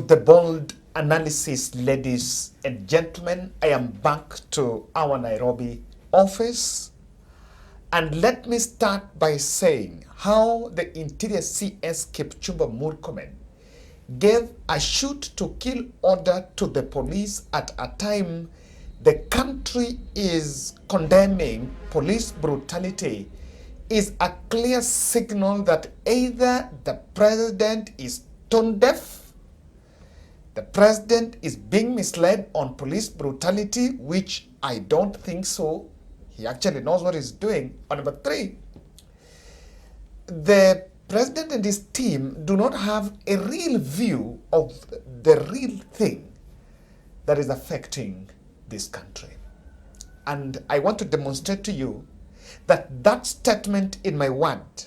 the bold analysis, ladies and gentlemen. I am back to our Nairobi office. And let me start by saying how the Interior CS Kipchumba Murkomen gave a shoot-to-kill order to the police at a time the country is condemning police brutality is a clear signal that either the president is tone deaf, the president is being misled on police brutality, which I don't think so. He actually knows what he's doing. Or number three, the president and his team do not have a real view of the real thing that is affecting this country. And I want to demonstrate to you that that statement in my word,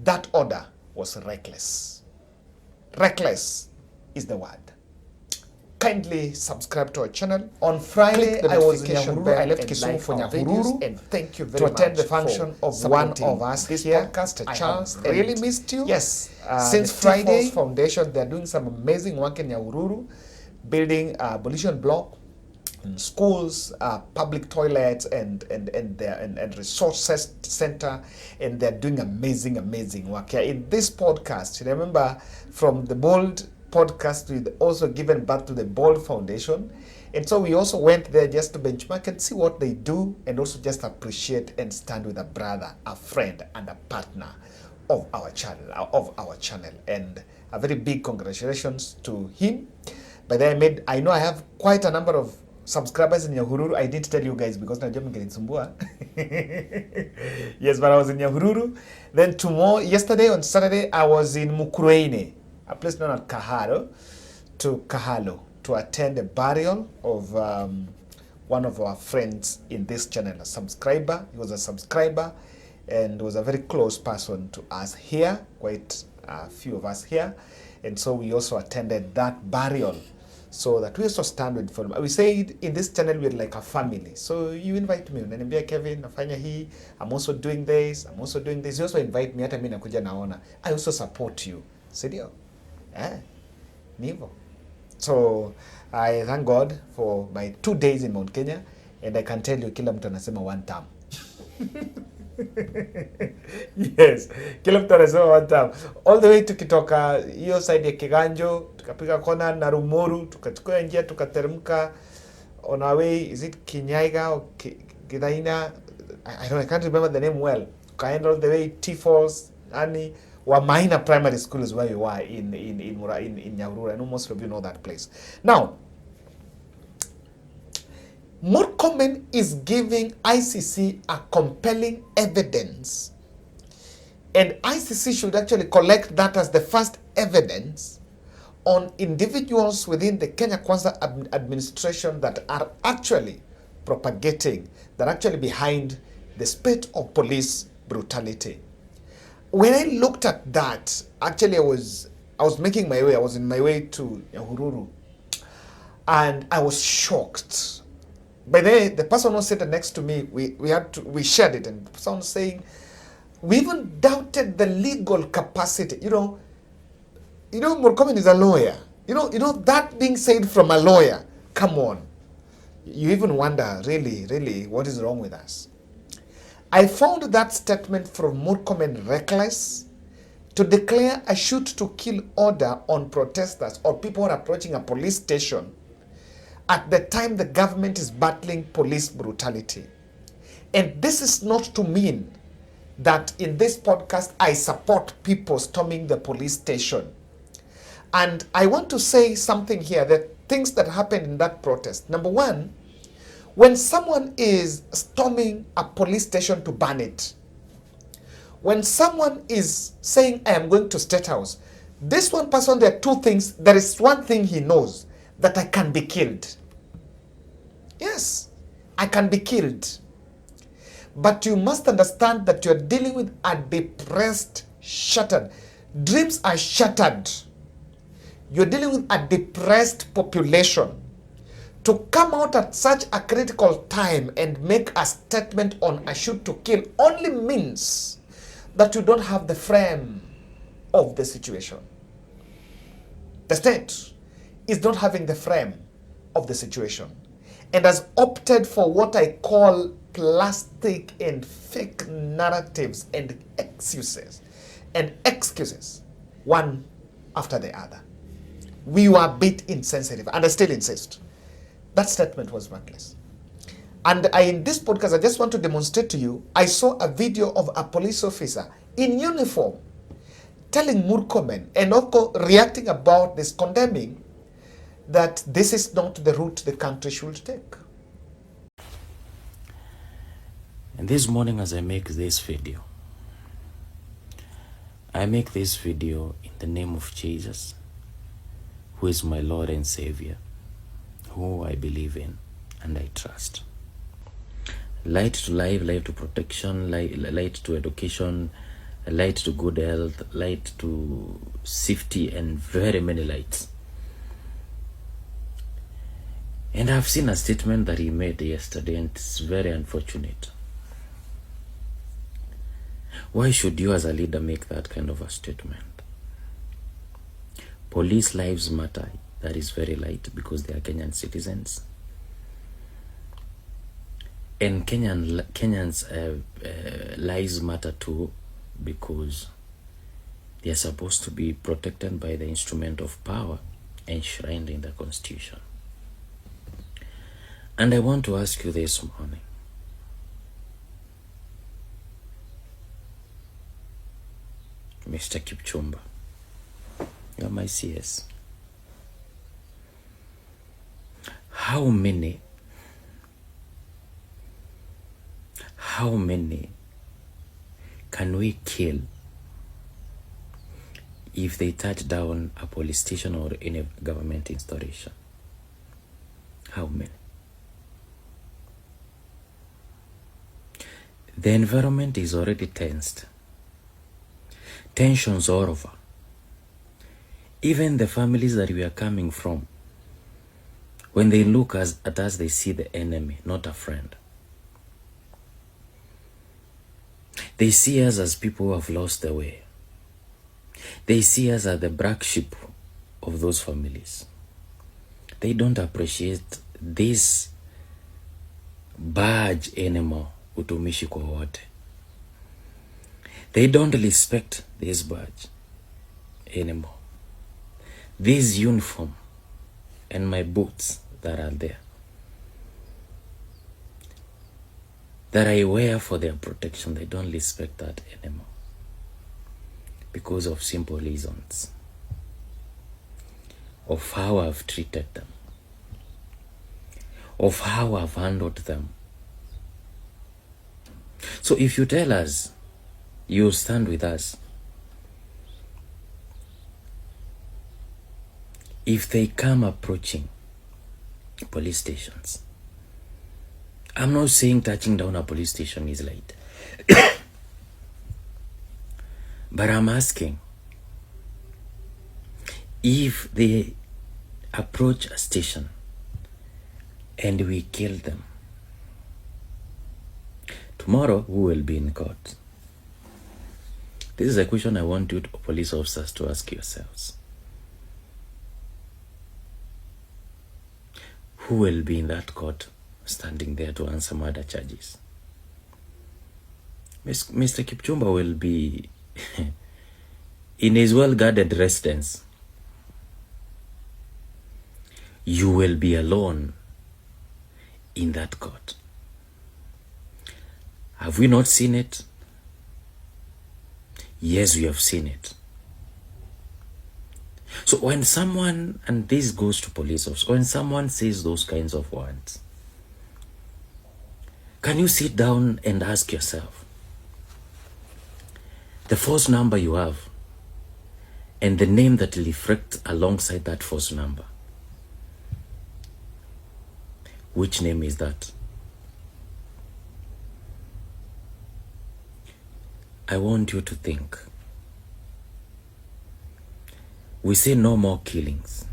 that order was reckless. Reckless is the word. Kindly subscribe to our channel. On Friday, I was in Nyahururu. I left Kisumu for Nyahururu, and thank you very much to attend the function of one of us this here, podcast. Charles, I really missed you. Yes, since Friday Foundation, they're doing some amazing work in Nyahururu, building a abolition block, schools, public toilets, and resources center, and they're doing amazing work here. In this podcast, remember, from the Bold podcast, we also given birth to the Bold Foundation, and so we also went there just to benchmark and see what they do, and also just appreciate and stand with a brother, a friend, and a partner of our channel. And a very big congratulations to him. By the way, I know I have quite a number of subscribers in Nyahururu. I didn't tell you guys because I'm getting sumbua. Yes, but I was in Nyahururu. Then yesterday on Saturday, I was in Mukurweini, a place known as Kahalo, to attend a burial of one of our friends in this channel, a subscriber. He was a subscriber and was a very close person to us here, quite a few of us here. And so we also attended that burial, so that we also stand with them. We say in this channel we're like a family. So you invite me, unaniambia Kevin, nafanya hii, I'm also doing this, I'm also doing this. You also invite me, hata mimi nakuja naona. I also support you. Sidio? Nivo. So I thank God for my 2 days in Mount Kenya, and I can tell you kila mtu anasema one time. Yes, kila mtu anasema one time. All the way tukitoka hiyo side ya Kiganjo, tukapiga kona na Rumuru, tukachukua njia tukateremka on our way, is it Kinyaiga or Gidaina? I can't remember the name well. Tukaenda all the way T Falls, Ani Wamaina Primary School is where we were in Nyahururu. I know most of you know that place. Now, Murkomen is giving ICC a compelling evidence, and ICC should actually collect that as the first evidence on individuals within the Kenya Kwanza administration that are actually propagating, that are actually behind the spate of police brutality. When I looked at that, actually I was making my way, I was in my way to Nyahururu, and I was shocked. By the person who sat next to me, we shared it, and someone saying, we even doubted the legal capacity. You know, Murkomen is a lawyer. You know that being said from a lawyer. Come on, you even wonder, really, what is wrong with us? I found that statement from Murkomen reckless to declare a shoot-to-kill order on protesters or people who are approaching a police station at the time the government is battling police brutality. And this is not to mean that in this podcast I support people storming the police station. And I want to say something here, that things that happened in that protest. Number one, when someone is storming a police station to burn it, when someone is saying, I am going to State House, this one person, there are two things. There is one thing he knows, that I can be killed. Yes, I can be killed. But you must understand that you're dealing with a depressed, shattered. Dreams are shattered. You're dealing with a depressed population. To come out at such a critical time and make a statement on a shoot to kill only means that you don't have the frame of the situation. The state is not having the frame of the situation and has opted for what I call plastic and fake narratives and excuses, one after the other. We were a bit insensitive, and I still insist. That statement was reckless. And in this podcast, I just want to demonstrate to you, I saw a video of a police officer in uniform telling Murkomen and also reacting about this, condemning that this is not the route the country should take. And this morning as I make this video in the name of Jesus, who is my Lord and Savior, who I believe in and I trust. Light to life, light to protection, light to education, light to good health, light to safety, and very many lights. And I've seen a statement that he made yesterday, and it's very unfortunate. Why should you as a leader make that kind of a statement? Police lives matter. That is very light because they are Kenyan citizens. And Kenyans' lives matter too because they are supposed to be protected by the instrument of power enshrined in the Constitution. And I want to ask you this morning, Mr. Kipchumba, you're my CS. How many can we kill if they touch down a police station or any government installation? How many? The environment is already tensed. Tensions all over. Even the families that we are coming from, when they look at us, they see the enemy, not a friend. They see us as people who have lost their way. They see us as the black sheep of those families. They don't appreciate this badge anymore, utumishi kwa wote. They don't respect this badge anymore. This uniform and my boots that are there, that I wear for their protection, they don't respect that anymore because of simple reasons of how I've treated them, of how I've handled them. So if you tell us you stand with us, if they come approaching police stations, I'm not saying touching down a police station is light. But I'm asking, if they approach a station and we kill them, tomorrow who will be in court? This is a question I want you police officers to ask yourselves. Who will be in that court standing there to answer murder charges? Mr. Kipchumba will be in his well-guarded residence. You will be alone in that court. Have we not seen it? Yes, we have seen it. So when someone, and this goes to police officers, when someone says those kinds of words, can you sit down and ask yourself, the force number you have and the name that reflects alongside that force number, which name is that? I want you to think. We say no more killings.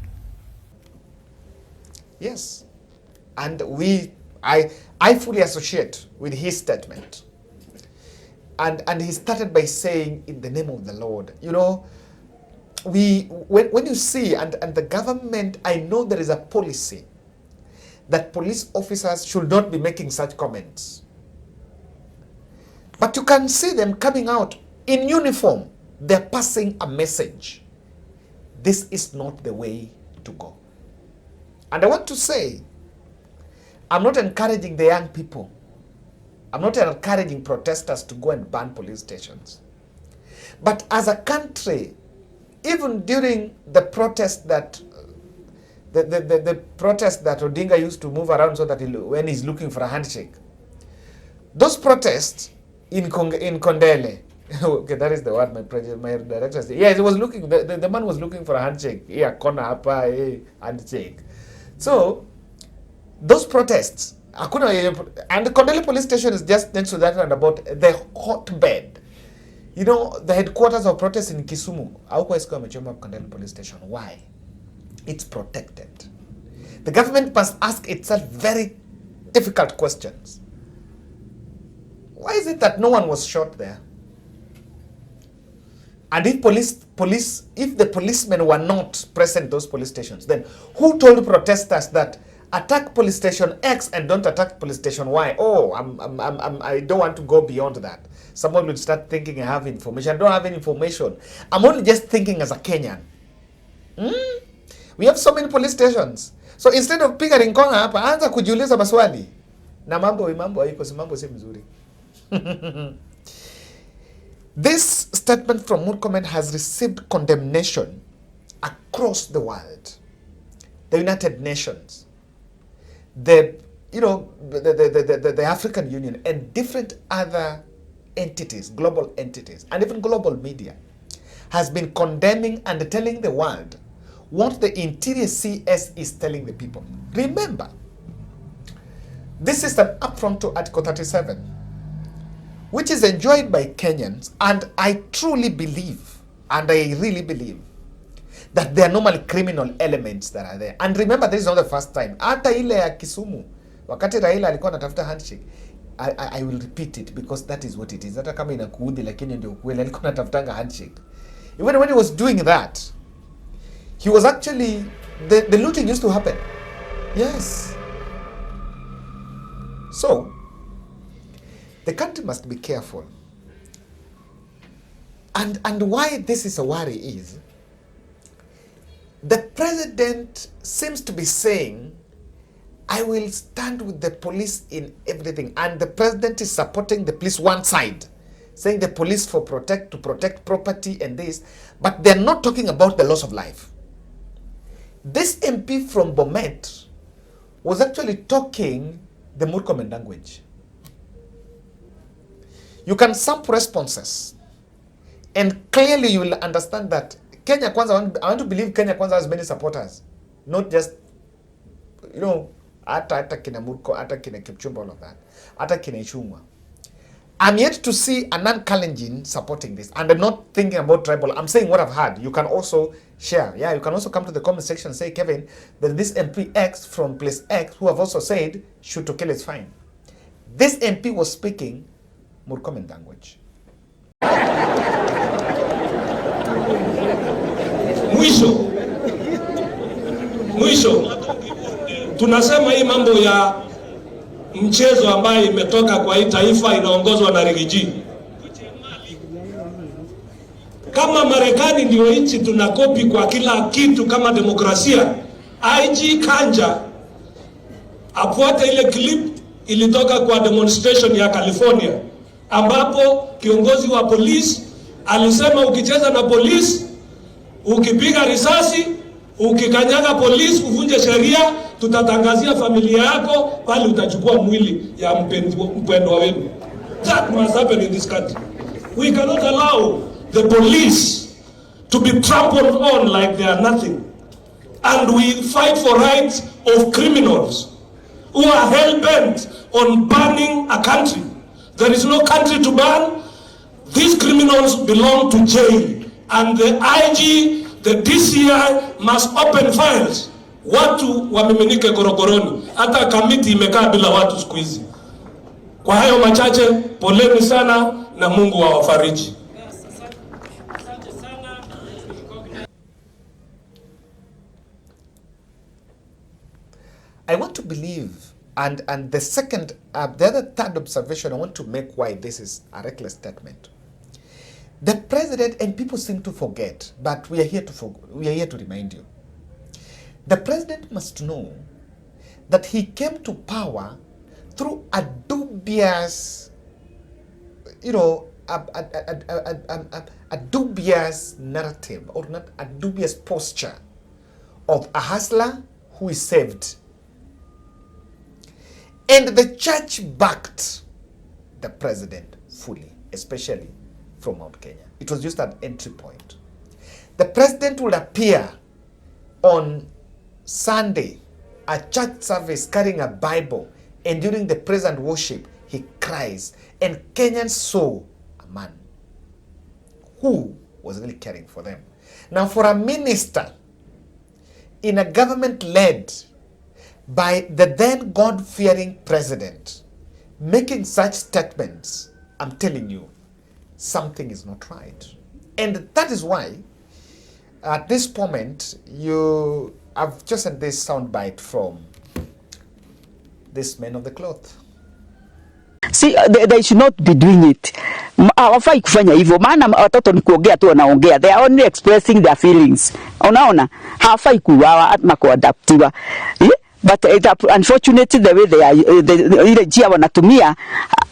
Yes. And I fully associate with his statement. And he started by saying, in the name of the Lord. You know, when you see, and the government, I know there is a policy that police officers should not be making such comments. But you can see them coming out in uniform. They're passing a message. This is not the way to go. And I want to say, I'm not encouraging the young people. I'm not encouraging protesters to go and burn police stations. But as a country, even during the protest that the protest that Odinga used to move around so that when he's looking for a handshake, those protests in Kondele, okay, that is the word my director said. Yes, he was looking. The man was looking for a handshake. Yeah, corner up, handshake. So those protests, and the Kondele police station is just next to that roundabout, the hotbed. You know, the headquarters of protests in Kisumu. Kondele police station. Why? It's protected. The government must ask itself very difficult questions. Why is it that no one was shot there? And if if the policemen were not present in those police stations, then who told protesters that attack police station X and don't attack police station Y? Oh, I don't want to go beyond that. Someone would start thinking I have information. I don't have any information. I'm only just thinking as a Kenyan. We have so many police stations. So instead of piga konga hapa, anza kujiuliza maswali. Na mambo haiko, si mambo si mzuri. This statement from Murkomen has received condemnation across the world. The United Nations, the African Union, and different other entities, global entities, and even global media has been condemning and telling the world what the interior CS is telling the people. Remember, this is an affront to Article 37, which is enjoyed by Kenyans, and I truly believe, and I really believe, that there are normal criminal elements that are there. And remember, this is not the first time. Hata ile ya Kisumu, wakati Raila alikuwa anatafuta handshake, I will repeat it because that is what it is. Hata kama inakuudhi lakini ndio kweli, alikuwa anatafutanga handshake. Even when he was doing that, he was actually, the looting used to happen. Yes. So, the country must be careful. And why this is a worry is, the president seems to be saying, I will stand with the police in everything. And the president is supporting the police one side, saying the police to protect property and this, but they're not talking about the loss of life. This MP from Bomet was actually talking the Murkomen language. You can sample responses, and clearly you will understand that Kenya Kwanza, I want to believe Kenya Kwanza has many supporters, not just, ata kina Murko, ata kina Kipchumba, all of that, ata kina Ichung'wa. I'm yet to see a non-Kalenjin supporting this, and I'm not thinking about tribal. I'm saying what I've heard. You can also share. Yeah, you can also come to the comment section and say, Kevin, that this MP X from place X, who have also said shoot to kill is fine. This MP was speaking Murkomen language. Mwisho tunasema hii mambo ya mchezo ambayo imetoka kwa hii taifa inaongozwa na Rigiji. Kama Marekani ndio nchi tunakopi kwa kila kitu kama demokrasia, IG Kanja afuate ile clip ilitoka kwa demonstration ya California, ambapo kiongozi wa polisi alisema ukicheza na polisi, ukipiga risasi, ukikanyaga polisi, uvunje sheria, tutatangazia familia yako pale utachukua mwili ya mpendwa wenu. That must happen in this country. We cannot allow the police to be trampled on like they are nothing. And we fight for rights of criminals who are hell-bent on burning a country. There is no country to burn. These criminals belong to jail. And the IG, the DCI must open files. Watu wamiminike korokoroni. Hata kamiti imekaa bila watu siku hizi. Kwa hayo machache, poleni sana na Mungu awafariji. I want to believe, and the second, the other third observation I want to make why this is a reckless statement. The president, and people seem to forget, but we are here to remind you. The president must know that he came to power through a dubious, a dubious narrative, or not a dubious posture of a hustler who is saved. And the church backed the president fully, especially from Mount Kenya. It was just an entry point. The president would appear on Sunday, a church service, carrying a Bible, and during the praise and worship, he cries. And Kenyans saw a man who was really caring for them. Now, for a minister in a government led by the then God-fearing president making such statements, I'm telling you, something is not right. And that is why, at this moment, I've chosen this soundbite from this man of the cloth. See, they should not be doing it. Hawafai kufanya hivyo, maana watoto ni kuongea tu wanaongea. They are only expressing their feelings. Unaona? Hawafai kuuawa ama kuadaptiwa. But unfortunately the way they are, ile njia wanatumia,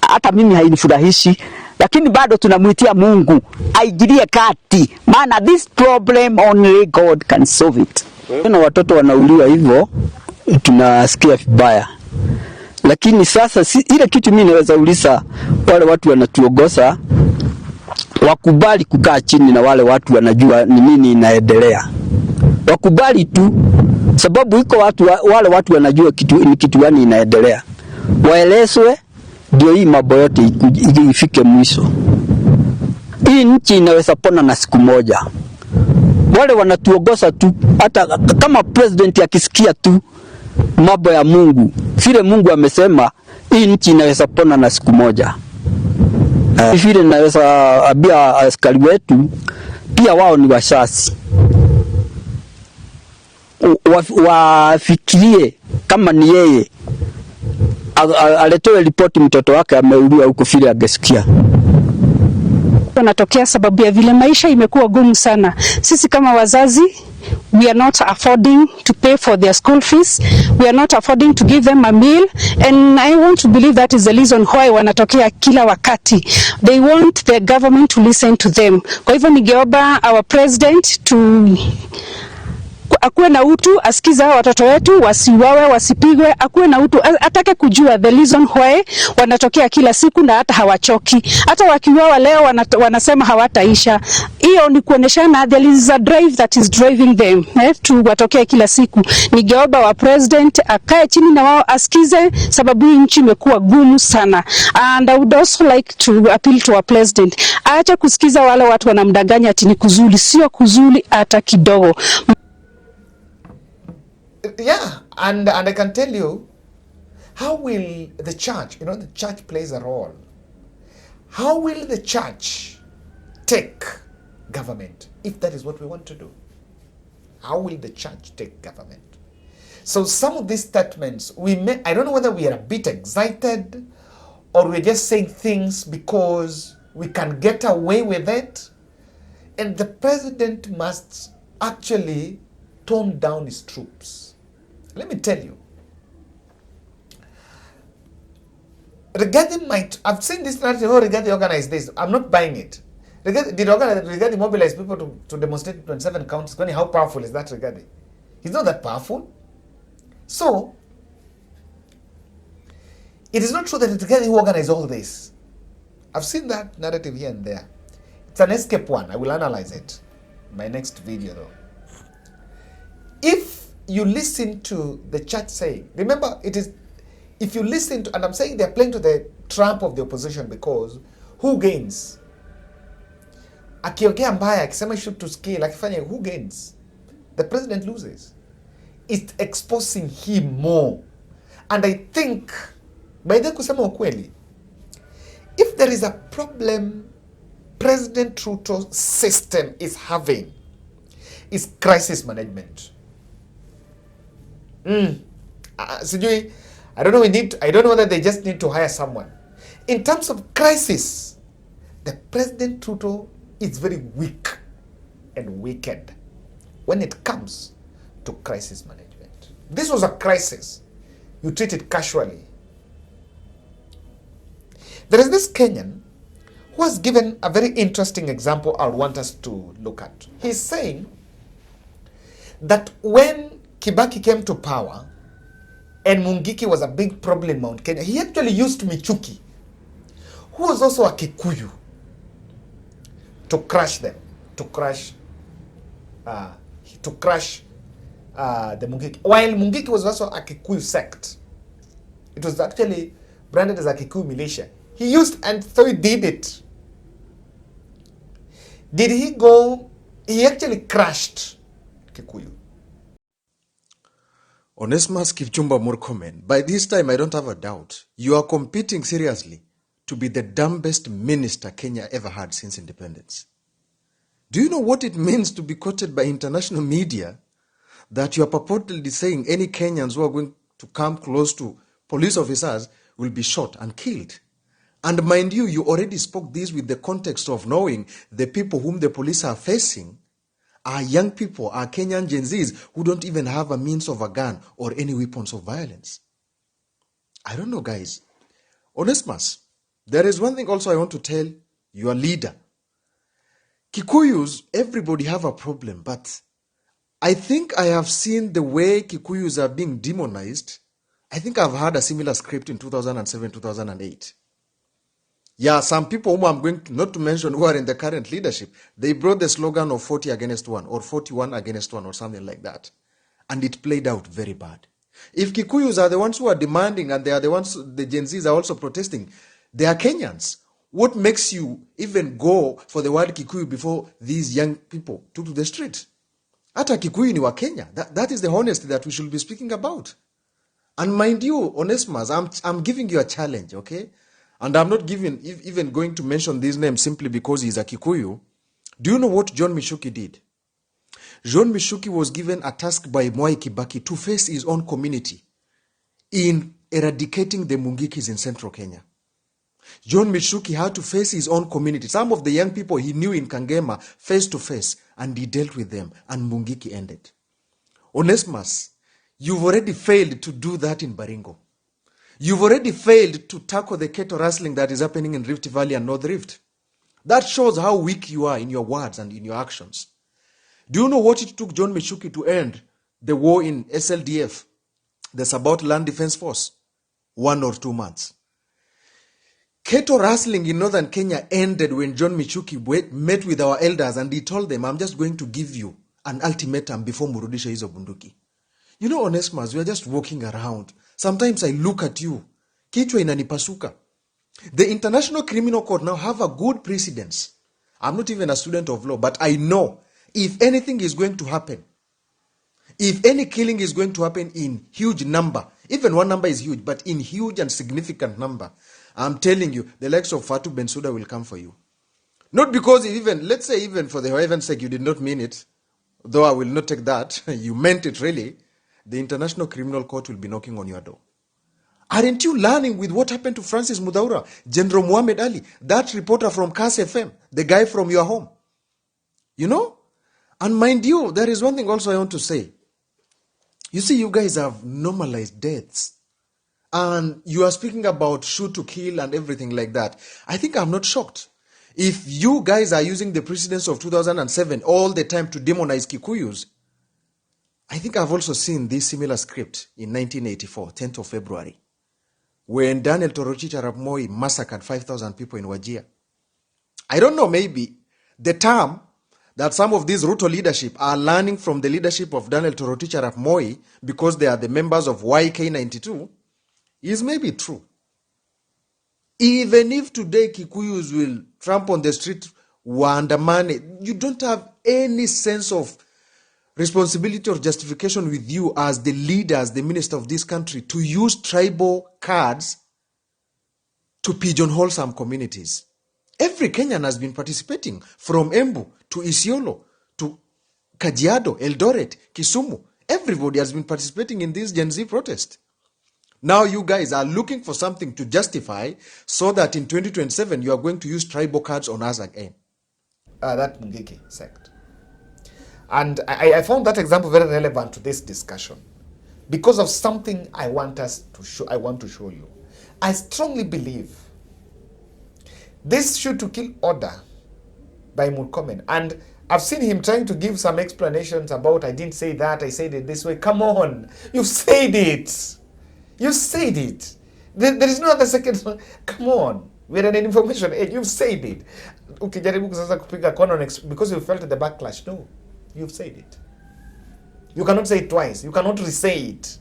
hata mimi hainifurahishi. Lakini bado tunamuitia Mungu aingilie kati, maana this problem only God can solve it. Na watoto wanauliwa hivyo, tunasikia vibaya. Lakini sasa ile kitu mimi naweza uliza wale watu wanatuongoza, wakubali kukaa chini na wale watu wanajua ni nini inaendelea. Wakubali tu, sababu iko wale watu wanajua kitu gani inaendelea. Waelezwe ndio hii mambo yote ifike mwisho. Hii nchi inaweza pona na siku moja. Wale wanatuongoza tu, hata kama president akisikia tu mambo ya Mungu, vile Mungu amesema, hii nchi inaweza pona na siku moja. Vile naweza ambia askari wetu pia wao ni washasi. Wafikirie kama ni yeye aletoe ripoti mtoto wake ameuliwa huko, vile angesikia. Wanatokea sababu ya vile maisha imekuwa gumu sana. Sisi kama wazazi, we are not affording to pay for their school fees. We are not affording to give them a meal. And I want to believe that is the reason why wanatokea kila wakati. They want the government to listen to them. Kwa hivyo ningeomba our president to akuwe na utu, asikiza watoto wetu, wasiwawe, wasipigwe, akuwe na utu, atake kujua the reason why wanatokea kila siku na hata hawachoki. Hata wakiwawa leo wanasema hawataisha. Hiyo ni kuoneshana there is a drive that is driving them to watokea kila siku. Ningeomba wa president akae chini na wao asikize, sababu hii nchi imekuwa gumu sana. And I would also like to appeal to our president, aache kusikiza wale watu wanamdanganya ati ni kuzuri, sio kuzuri hata kidogo. Yeah, and I can tell you, how will the church, the church plays a role. How will the church take government if that is what we want to do? How will the church take government? So some of these statements, I don't know whether we are a bit excited or we're just saying things because we can get away with it. And the president must actually tone down his troops. Let me tell you. I've seen this narrative, Rigathi organized this. I'm not buying it. Did Rigathi mobilize people to demonstrate in 27 counties? How powerful is that Rigathi? He's not that powerful. So, it is not true that Rigathi who organized all this. I've seen that narrative here and there. It's an escape one. I will analyze it in my next video though. If you listen to the church saying, remember, if you listen to, and I'm saying they're playing to the trap of the opposition, because who gains? Akiongea mbaya, akisema shoot to scale, akifanya, who gains? The president loses. It's exposing him more. And I think, by the kusema ukweli, if there is a problem President Ruto's system is having, is crisis management. sijui, I don't know. I don't know whether they just need to hire someone. In terms of crisis, the President Ruto is very weak and wicked when it comes to crisis management. This was a crisis. You treat it casually. There is this Kenyan who has given a very interesting example I want us to look at. He's saying that when Kibaki came to power and Mungiki was a big problem in Mount Kenya, he actually used Michuki, who was also a Kikuyu, to crush them, to crush the Mungiki. While Mungiki was also a Kikuyu sect, it was actually branded as a Kikuyu militia. He used, and so he did it. Did he go? He actually crushed Kikuyu. Onesmus Kipchumba Murkomen, by this time I don't have a doubt, you are competing seriously to be the dumbest minister Kenya ever had since independence. Do you know what it means to be quoted by international media that you are purportedly saying any Kenyans who are going to come close to police officers will be shot and killed? And mind you, you already spoke this with the context of knowing the people whom the police are facing are young people, are Kenyan Gen Zs who don't even have a means of a gun or any weapons of violence. I don't know, guys. Onesmus, there is one thing also I want to tell your leader. Kikuyus, everybody have a problem, but I think I have seen the way Kikuyus are being demonized. I think I've had a similar script in 2007, 2008. Yeah, some people whom I'm going to, not to mention who are in the current leadership, they brought the slogan of 40 against 1 or 41 against 1 or something like that. And it played out very bad. If Kikuyus are the ones who are demanding and they are the ones, the Gen Zs are also protesting, they are Kenyans. What makes you even go for the word Kikuyu before these young people took to the street? Ata Kikuyu ni wa Kenya. That is the honesty that we should be speaking about. And mind you, Onesmus, I'm giving you a challenge, okay? And I'm not even going to mention these names simply because he's a Kikuyu. Do you know what John Mishuki did? John Mishuki was given a task by Mwai Kibaki to face his own community in eradicating the Mungikis in central Kenya. John Mishuki had to face his own community. Some of the young people he knew in Kangema face to face, and he dealt with them, and Mungiki ended. Onesmus, you've already failed to do that in Baringo. You've already failed to tackle the cattle rustling that is happening in Rift Valley and North Rift. That shows how weak you are in your words and in your actions. Do you know what it took John Mishuki to end the war in SLDF, the Sabot Land Defense Force? 1 or 2 months. Cattle rustling in northern Kenya ended when John Mishuki met with our elders and he told them, I'm just going to give you an ultimatum before murudisha hizo bunduki. You know, Onesmus, we are just walking around. Sometimes I look at you. Kichwa inanipasuka. The International Criminal Court now have a good precedence. I'm not even a student of law, but I know if anything is going to happen, if any killing is going to happen in huge number, even one number is huge, but in huge and significant number, I'm telling you, the likes of Fatu Bensouda will come for you. Not because even, let's say even for the heaven's sake, you did not mean it, though I will not take that, you meant it really, the International Criminal Court will be knocking on your door. Aren't you learning with what happened to Francis Mudaura, General Muhammad Ali, that reporter from Kass FM, the guy from your home? You know? And mind you, there is one thing also I want to say. You see, you guys have normalized deaths. And you are speaking about shoot to kill and everything like that. I think I'm not shocked. If you guys are using the precedents of 2007 all the time to demonize Kikuyus, I think I've also seen this similar script in 1984, 10th of February, when Daniel Toroitich arap Moi massacred 5,000 people in Wajir. I don't know, maybe the term that some of these Ruto leadership are learning from the leadership of Daniel Toroitich arap Moi because they are the members of YK92 is maybe true. Even if today Kikuyus will tramp on the street, waandamane, you don't have any sense of responsibility or justification with you as the leader, as the minister of this country, to use tribal cards to pigeonhole some communities. Every Kenyan has been participating, from Embu to Isiolo to Kajiado, Eldoret, Kisumu. Everybody has been participating in this Gen Z protest. Now you guys are looking for something to justify so that in 2027 you are going to use tribal cards on us again. That Mungiki sect. And I found that example very relevant to this discussion because of something I want to show you. I strongly believe this shoot to kill order by Murkomen, and I've seen him trying to give some explanations about, I didn't say that, I said it this way. Come on, you've said it. You said it. There is no other second. Come on, we're in an information age. You've said it. Ukijaribu sasa kupiga kona because you felt the backlash. No, you've said it. You cannot say it twice. You cannot re-say it.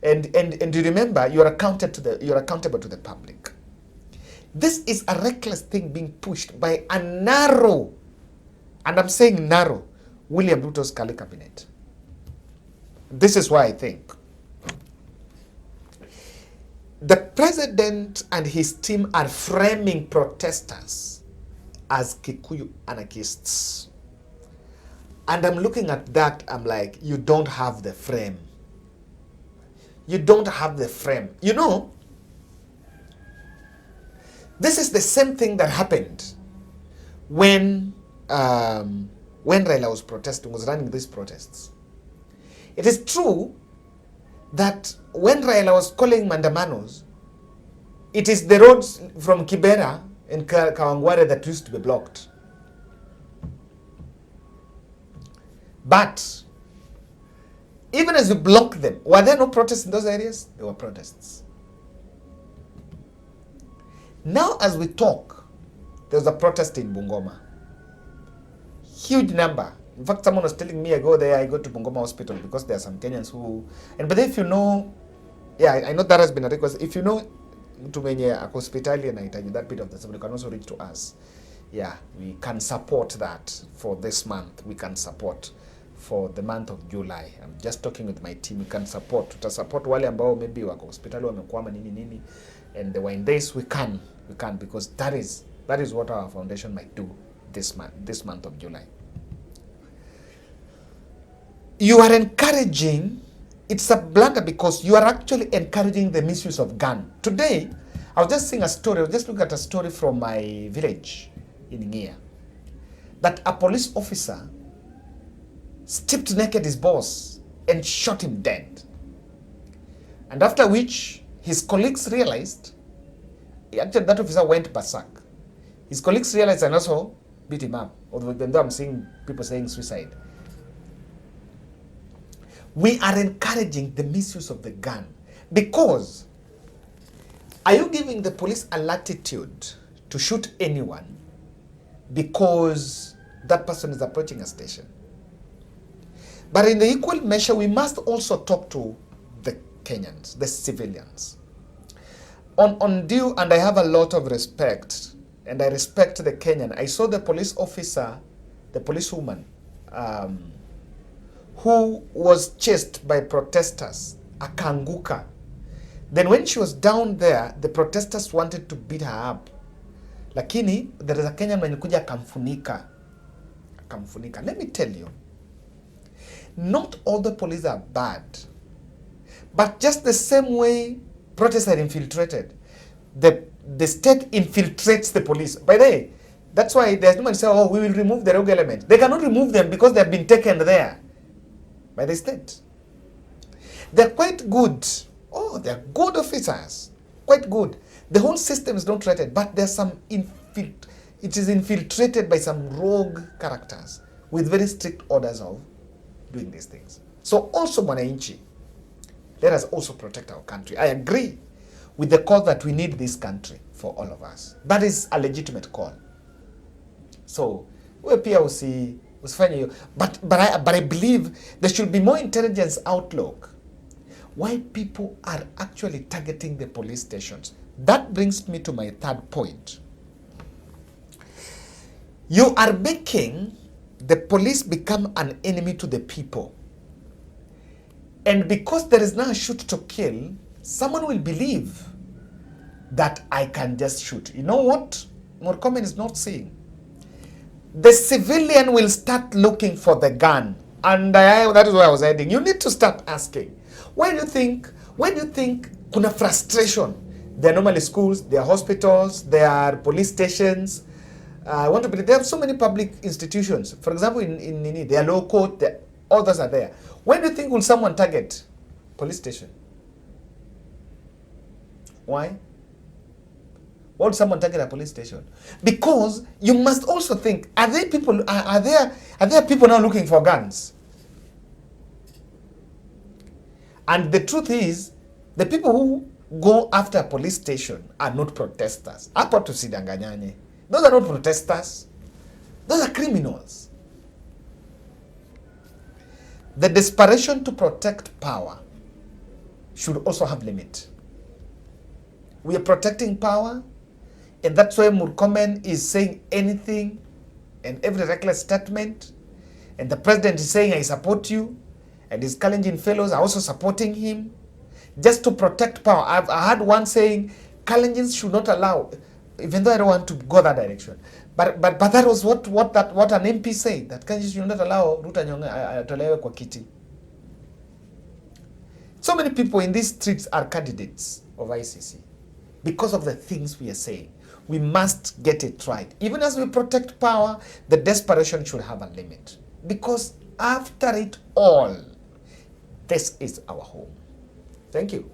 And you remember, you're accountable to the public. This is a reckless thing being pushed by a narrow, and I'm saying narrow, William Ruto's Kali cabinet. This is why I think the president and his team are framing protesters as Kikuyu anarchists. And I'm looking at that, I'm like, you don't have the frame. You don't have the frame. You know, this is the same thing that happened when Raila was protesting, was running these protests. It is true that when Raila was calling mandamanos, it is the roads from Kibera and Kawangware that used to be blocked. But even as we block them, were there no protests in those areas? There were protests. Now as we talk, there's a protest in Bungoma. Huge number. In fact, someone was telling me I go to Bungoma Hospital because there are some Kenyans who, but if you know, yeah, I know that has been a request. If you know mtu mwenye hospitali anahitaji that bit of the support, you can also reach to us. Yeah, we can support that for this month. We can support for the month of July. I'm just talking with my team. We can support. Tutasupport wale ambao maybe wako hospitali wamekwama nini, and the in this we can because that is what our foundation might do this month of July. You are encouraging, it's a blunder because you are actually encouraging the misuse of gun. Today, I was just seeing a story, I was just looking at a story from my village in Ngea, that a police officer stripped naked his boss and shot him dead. And after which, his colleagues realized, actually that officer went berserk. His colleagues realized and also beat him up, although I'm seeing people saying suicide. We are encouraging the misuse of the gun because are you giving the police a latitude to shoot anyone because that person is approaching a station? But in the equal measure, we must also talk to the Kenyans, the civilians. On due, and I have a lot of respect, and I respect the Kenyan. I saw the police officer, the policewoman, who was chased by protesters, akanguka. Then when she was down there, the protesters wanted to beat her up. Lakini, there is a Kenyan mwenye kuja akamfunika. Let me tell you, not all the police are bad. But just the same way protests are infiltrated, the state infiltrates the police. By the way, that's why there's no one say, oh, we will remove the rogue element. They cannot remove them because they've been taken there by the state. They're quite good. Oh, they're good officers. Quite good. The whole system is not threatened, but there's some it is infiltrated by some rogue characters with very strict orders of doing these things. So also, Mwananchi, let us also protect our country. I agree with the call that we need this country for all of us. That is a legitimate call. So, we pia usifanye hiyo. But I believe there should be more intelligence outlook. Why people are actually targeting the police stations. That brings me to my third point. You are making the police become an enemy to the people. And because there is now a shoot to kill, someone will believe that I can just shoot. You know what Murkomen is not saying? The civilian will start looking for the gun. And that is where I was heading. You need to start asking. Why do you think kuna frustration. There are normally schools, there are hospitals, there are police stations. I want to believe there are so many public institutions. For example, in there are law court, others are there. When do you think will someone target police station? Why? Why would someone target a police station? Because you must also think: are there people? Are there people now looking for guns? And the truth is, the people who go after a police station are not protesters. Hapa tusidanganyane. Those are not protesters. Those are criminals. The desperation to protect power should also have limit. We are protecting power, and that's why Murkomen is saying anything and every reckless statement, and the president is saying, I support you, and his Kalenjin fellows are also supporting him, just to protect power. I heard one saying, Kalenjins should not allow, even though I don't want to go that direction, but that was what an MP said, that Kalenjins should not allow Ruto atolewe kwa kiti. So many people in these streets are candidates of ICC because of the things we are saying. We must get it right. Even as we protect power, the desperation should have a limit. Because after it all, this is our home. Thank you.